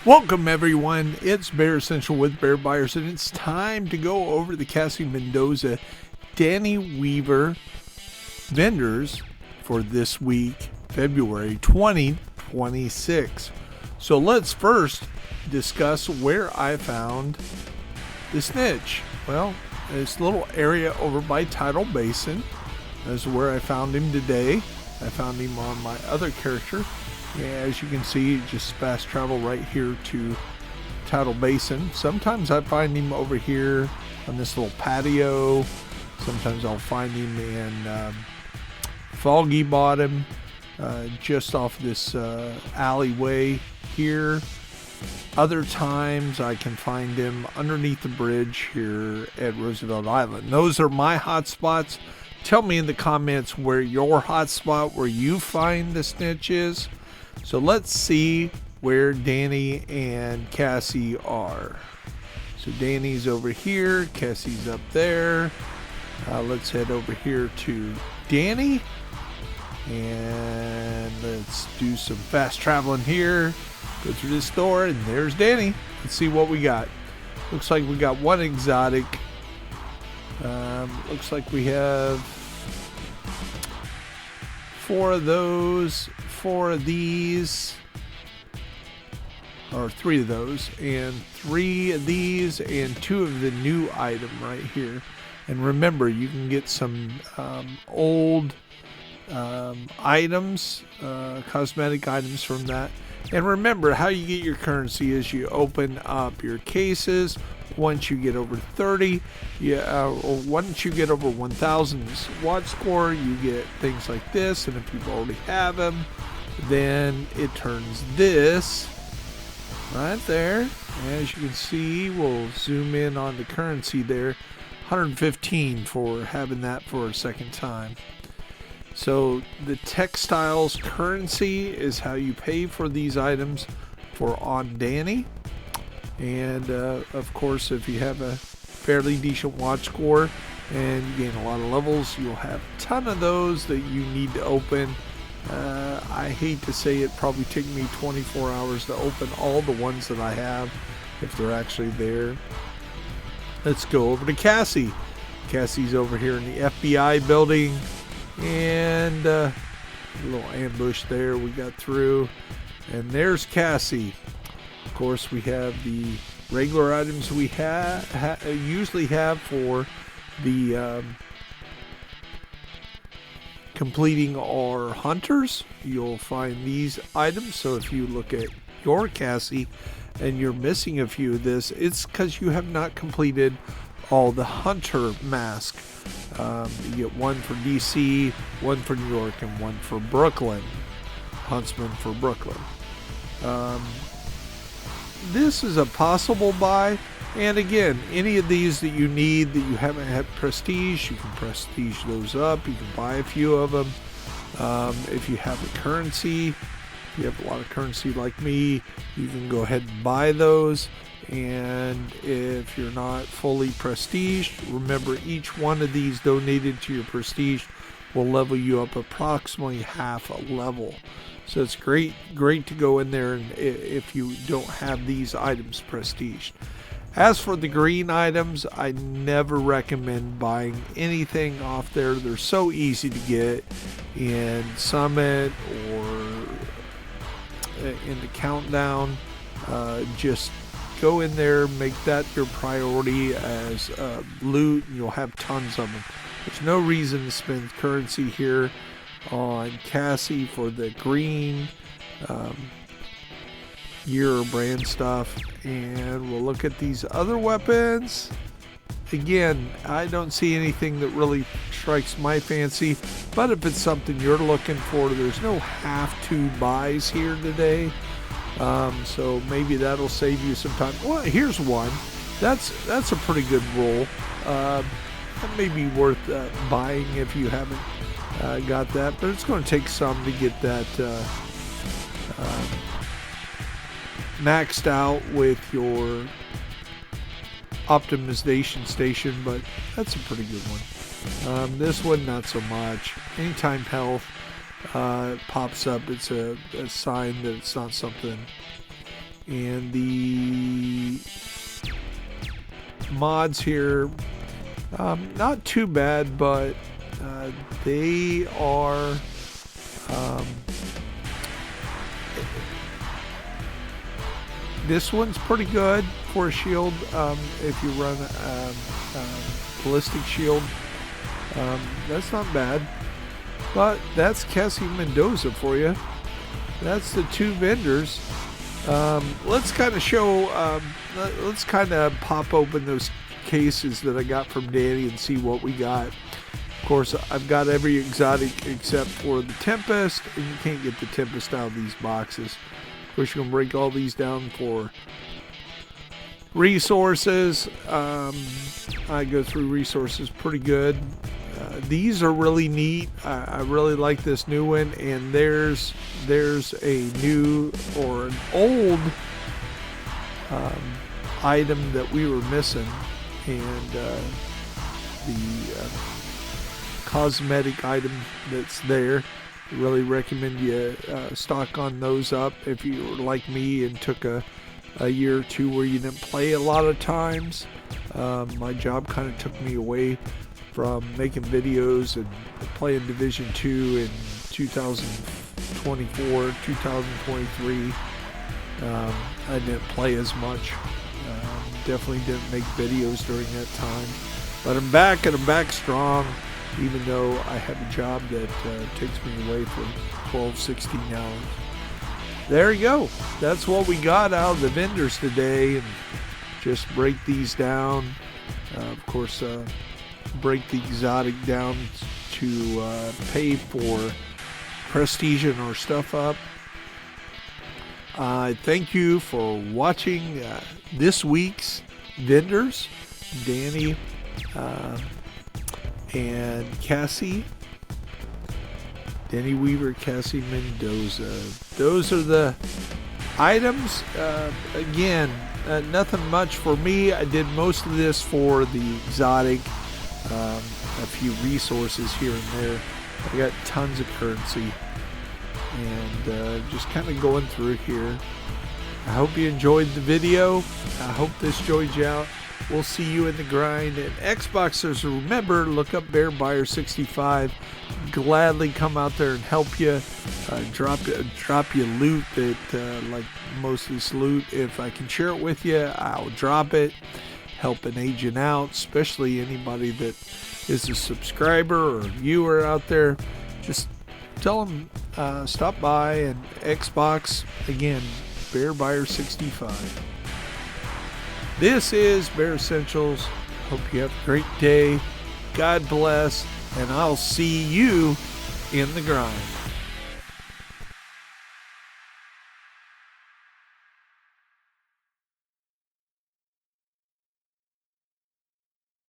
Welcome everyone, it's Bear Essential with Bear Buyers, and it's time to go over the Cassie Mendoza Danny Weaver vendors for this week, February 2026. So let's first discuss where I found the snitch. Well, this little area over by Tidal Basin is where I found him today. I found him on my other character. Yeah, as you can see, just fast travel right here to Tidal Basin. Sometimes I find him over here on this little patio. Sometimes I'll find him in Foggy Bottom, just off this alleyway here. Other times I can find him underneath the bridge here at Roosevelt Island. Those are my hot spots. Tell me in the comments where your hot spot, where you find the snitch is. So let's see where Danny and Cassie are. So Danny's over here, Cassie's up there. Let's head over here to Danny. And let's do some fast traveling here. Go through this door, and there's Danny. Let's see what we got. Looks like we got one exotic. Looks like we have 4 of those, 4 of these, or 3 of those, and 3 of these, and 2 of the new item right here. And remember, you can get some old items, cosmetic items from that. And remember, how you get your currency is you open up your cases. Once you get over 30, or once you get over 1,000 watch score, you get things like this. And if you already have them, then it turns this right there. As you can see, we'll zoom in on the currency there. 115 for having that for a second time. So the textiles currency is how you pay for these items for on Danny. And of course, if you have a fairly decent watch score and you gain a lot of levels, you'll have a ton of those that you need to open. I hate to say it, probably take me 24 hours to open all the ones that I have, if they're actually there. Let's go over to Cassie. Cassie's over here in the FBI building, and a little ambush there we got through. And there's Cassie. Of course, we have the regular items we usually have for the completing our hunters. You'll find these items. So if you look at your Cassie and you're missing a few of this, it's because you have not completed all the hunter mask. You get one for DC, one for New York, and one for Brooklyn. Huntsman for Brooklyn. This is a possible buy, and again, any of these that you need that you haven't had prestige, you can prestige those up. You can buy a few of them. If you have the currency, if you have a lot of currency like me, you can go ahead and buy those. And if you're not fully prestiged, remember each one of these donated to your prestige will level you up approximately half a level. So it's great to go in there and if you don't have these items prestiged. As for the green items, I never recommend buying anything off there. They're so easy to get in Summit or in the Countdown. Just go in there, make that your priority as loot, and you'll have tons of them. There's no reason to spend currency here on Cassie for the green year brand stuff. And we'll look at these other weapons. Again, I don't see anything that really strikes my fancy, but if it's something you're looking for, there's no have-to buys here today. So maybe that'll save you some time. Well, here's one. That's a pretty good roll. That may be worth buying if you haven't got that, but it's going to take some to get that maxed out with your optimization station, but that's a pretty good one. This one, not so much. Anytime health pops up, it's a sign that it's not something And the mods here, not too bad, but they are this one's pretty good for a shield. If you run ballistic shield, that's not bad. But that's Cassie Mendoza for you. That's the two vendors. Let's kind of show, let's kind of pop open those cases that I got from Danny and see what we got. Of course, I've got every exotic except for the Tempest, and you can't get the Tempest out of these boxes. Of course, you're going to break all these down for resources. I go through resources pretty good. These are really neat. I really like this new one, and there's a new or an old item that we were missing, and the cosmetic item that's there. I really recommend you stock on those up if you were like me and took a year or two where you didn't play a lot of times. My job kind of took me away from making videos and playing Division 2 in 2024, 2023. I didn't play as much. Definitely didn't make videos during that time. But I'm back, and I'm back strong, even though I have a job that takes me away for 12, 16 hours. There you go. That's what we got out of the vendors today. And just break these down. Of course, break the exotic down to pay for prestiging our stuff up. Thank you for watching this week's vendors. Danny and Cassie. Danny Weaver, Cassie Mendoza. Those are the items. Again, nothing much for me. I did most of this for the exotic. A few resources here and there. I got tons of currency. And just kind of going through here. I hope you enjoyed the video. I hope this joyed you out. We'll see you in the grind. And Xboxers, remember, look up Bear Buyer 65. Gladly come out there and help you. Drop you loot that, like most of this loot. If I can share it with you, I'll drop it. Help an agent out, especially anybody that is a subscriber or viewer out there. Just tell them stop by, and Xbox, again, Bear Buyer 65. This is Bear Essentials. Hope you have a great day. God bless, and I'll see you in the grind.